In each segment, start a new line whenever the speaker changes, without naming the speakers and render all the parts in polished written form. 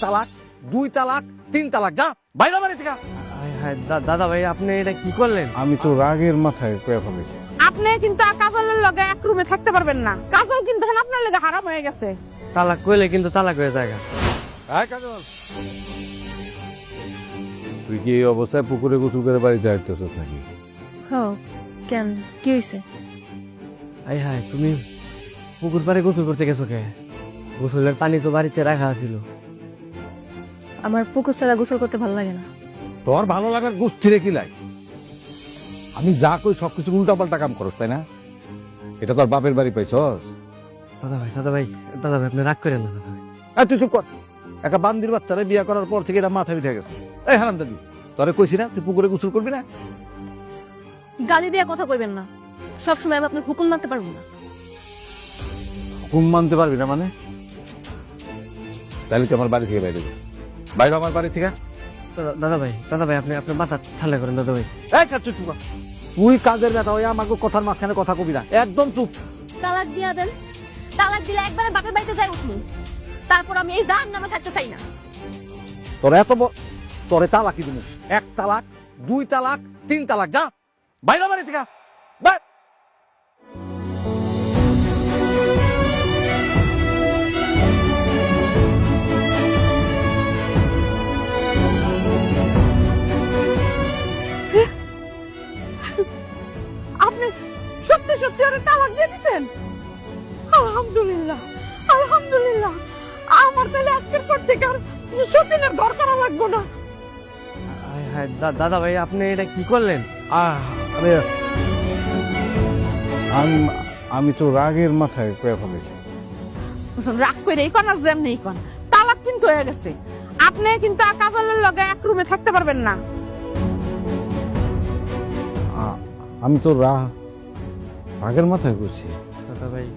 তালাক, 2 তালাক, 3 তালাক, যা বাইরে বাড়ি থেকে।
দাদা ভাই আপনি এটা কি করলেন?
আমি তো রাগের মাথায় কয়ে ফেলেছি।
আপনি কিন্তু কাজলের লগে এক রুমে থাকতে পারবেন না। কাজল কিন্তু এখন আপনার লগে হারাম হয়ে গেছে।
তালাক কইলে কিন্তু তালাক হয়ে যায়।
কাজল, তুই কি এই অবস্থায় পুকুরে গোসল করে বাড়িতে আসতেছিস নাকি?
হ্যাঁ, কেন কি হয়েছে?
আই হাই, তুমি পুকুর পাড়ে গোসল করতে গেছো কে? গোসলের পানি তো বাড়িতে রাখা ছিল।
আমার পুকুর ছাড়া গোসল করতে ভালো লাগে না।
তোর ভালো লাগার গোষ্ঠীরে কি লাই? আমি যা কই সবকিছু উল্টা পাল্টা কাম করস, তাই না? এটা তোর বাপের বাড়ি পাইছস?
দাদা ভাই আপনি রাগ করেন না দাদা ভাই।
তুই চুপ কর। একটা বান্দির বাচ্চারে বিয়ে করার পর থেকে এটা মাথা উঠে গেছে। এই হারামজাদি, তোরে কইছি না তুই পুকুরে গোসল করবি না?
গালি দিয়ে কথা কইবেন না। সবসময় আমি আপনার হুকুম মানতে পারবো না।
হুকুম মানতে পারবি না মানে? তাহলে তুই আমার বাড়ি থেকে বাইরে যা। বাইরে আমার বাড়ি থেকে।
দাদা ভাই আপনি আপনার মাথা ঠান্ডা করেন দাদা ভাই।
তুই কাজের ব্যথা হয়ে আমাকে কথার মাঝখানে কথা কবি না, একদম চুপ।
তালাক দিয়া দেন। তালাক দিলে একবারে বাপের বাড়িতে যাই উঠবো। তারপর আমি এই জাহান্নামে থাকতে চাই না।
তোরে তালাকি দিবি।
1 তালাক, 2 তালাক, 3 তালাক, যা বাইরে বাড়ি থেকে। বাই।
আপনি সত্যি সত্যি ওরে তালাক দিয়ে দিছেন? আলহামদুলিল্লাহ, আলহামদুলিল্লাহ। আমার তাহলে আজকের পর থেকে আর সতীনের ঘর করা লাগবে না।
আই হাই, দাদা ভাই আপনি এটা কি করলেন?
আরে আমি তো রাগের মাথায় কয়ে ফেলেছি।
রাগ করে এই কোন আর যেমনি কোন তালাক কিন্তু হয়ে গেছে। আপনি কিন্তু কাজলের লগে এক রুমে থাকতে পারবেন না।
আমি তো রাগের মাথায় কইছি।
দাদা ভাই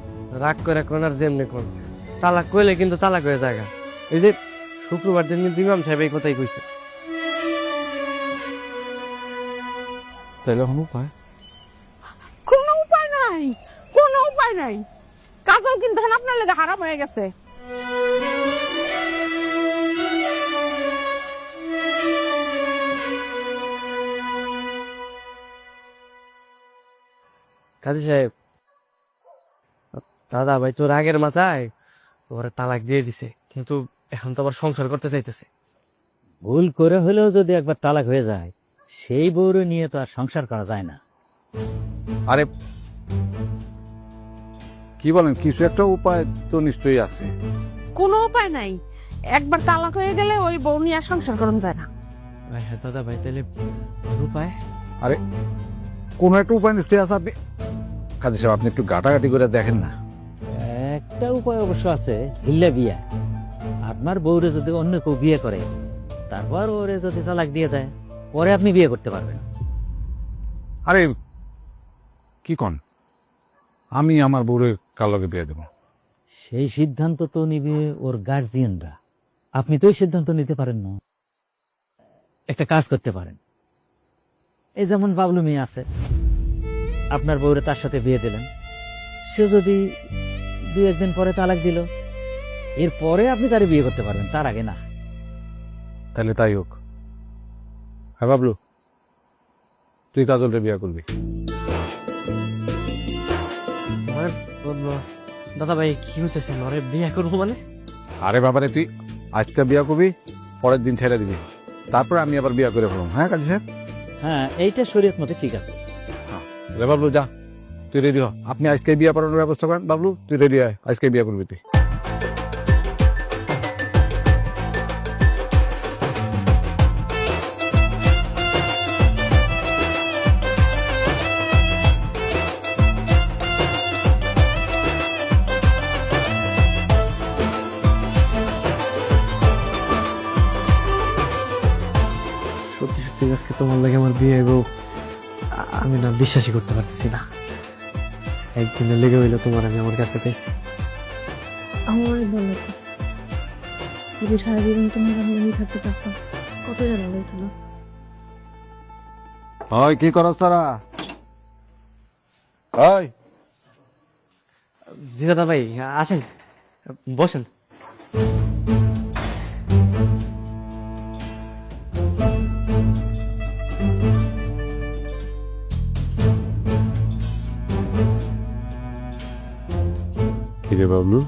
রাগ করে কোন আর যেমনি কোন, তালাক কইলে কিন্তু তালাক হয়ে যায়। এই যে শুক্রবার দিন কিন্তু ইমাম সাহেব এই কথাই কইছে।
তাইলে এখন উপায়?
কোনো উপায় নাই, কোনো উপায় নাই। কাজল কিন্তু এখন আপনার লগে হারাম হয়ে গেছে।
কাজী সাহেব, দাদা ভাই তো রাগের মাথায় ওরা তালাক দিয়ে দিছে, কিন্তু এখন তো আবার সংসার করতে চাইতেছে।
ভুল করে হলেও যদি একবার তালাক হয়ে যায়, সেই বউরে নিয়ে তো আর সংসার করা যায় না।
আরে কি বলেন, কিছু একটা উপায় তো নিশ্চয়ই আছে।
কোনো উপায় নাই। একবার তালাক হয়ে গেলে ওই বউ নিয়ে আর সংসার করন যায় না।
ভাই হ্যাঁ দাদা ভাই, তাহলে উপায়?
আরে কোন একটা উপায় নিশ্চয়ই আছে। আপনি কাজী সাহেব, আপনি একটু গাটাগাটি করে দেখেন না।
একটা উপায় অবশ্য আছে, হিল্লা বিয়া। আপনার বউরে যদি অন্য কেউ বিয়ে করে, তারপর ওরে যদি তালাক দিয়ে দেয়, পরে আপনি বিয়ে করতে পারবেন।
আরে কি কন, আমি আমার বউরে কার লগে বিয়ে দেব?
সেই সিদ্ধান্ত তো নিবে ওর গার্জিয়ানরা। আপনি তো এই সিদ্ধান্ত নিতে পারেন না। একটা কাজ করতে পারেন, এই যেমন বাবলু মেয়ে আছে, আপনার বউরে তার সাথে বিয়ে দিলেন। সে যদি 2-1 দিন পরে তালাক দিল, এরপরে আপনি তারে বিয়ে করতে পারবেন, তার আগে না।
তাহলে তাই হোক। হ্যাঁ বাবলু, তুই কাজলরে বিয়ে করবি।
দাদা ভাই কি হইতেছে? ওরে বিয়ে করবো মানে?
আরে বাবারে, তুই আজকে বিয়ে করবি, পরের দিন ছেড়ে দিবি, তারপরে আমি আবার বিয়ে করে ফেলব। হ্যাঁ কাজী সাহেব?
হ্যাঁ, এইটা শরীয়ত মতে ঠিক আছে।
রে বাবলু, যা তুই রেডি হ। আপনি আজকে বিয়ে করানোর ব্যবস্থা করেন। বাবলু তুই রেডি হয়, আজকে বিয়ে করবি তুই।
সত্যি সত্যি আজকে তোমার লাগে আমার বিয়ে হইব, আমি না বিশ্বাসই করতে পারতেছি না। একদিনের লেগে হইলো তোমার আমি আমার কাছে পেয়েছি।
আমার অনেক ভালো লাগতেছে। যদি সারা জীবন তুমি আমি থাকতে পারতাম, কতই ভালো লাগতো না।
হয় কি করস তারা? হয়
জি দাদা ভাই আসেন, বসেন।
কিরে বাবলু,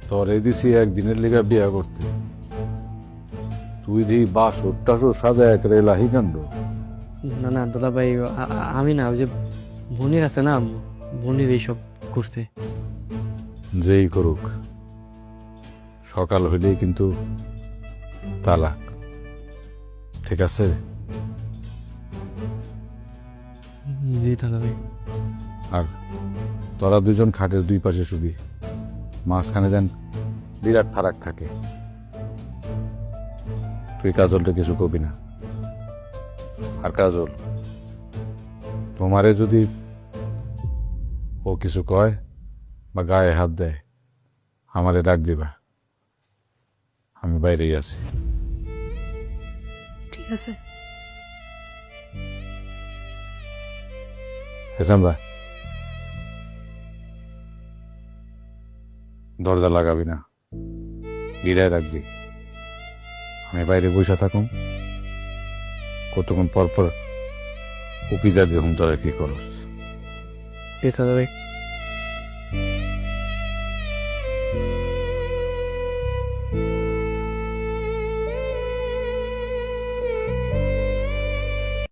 তোরে দিছি একদিনের লিগা বিয়া করতে, তুই দিই বাসর টাসর সাজায় একেবারে লাহি কান্ড।
না না দাদা ভাই, আমি না, ওই যে মনির আছে না, মনির এইসব করছে।
যেই করুক, সকাল হইলেই কিন্তু তালাক, ঠিক আছে?
জি দাদা ভাই।
আর তোরা দুজন খাটের দুই পাশে শুবি, মাঝখানে যেন বিরাট ফারাক থাকে। তুই কাজলটা কিছু কবি না। আর কাজল, তোমারে যদি ও কিছু কয় বা গায়ে হাত দেয়, আমারে ডাক দিবা, আমি বাইরেই আছি।
ঠিক আছে।
হেসামরা, দরজা লাগাবি না, গিরায় রাখবি। আমি বাইরে বসে থাকুম, কতক্ষণ পর পর উকি যা দেখুন তোরা কি করস।
দাদা ভাই।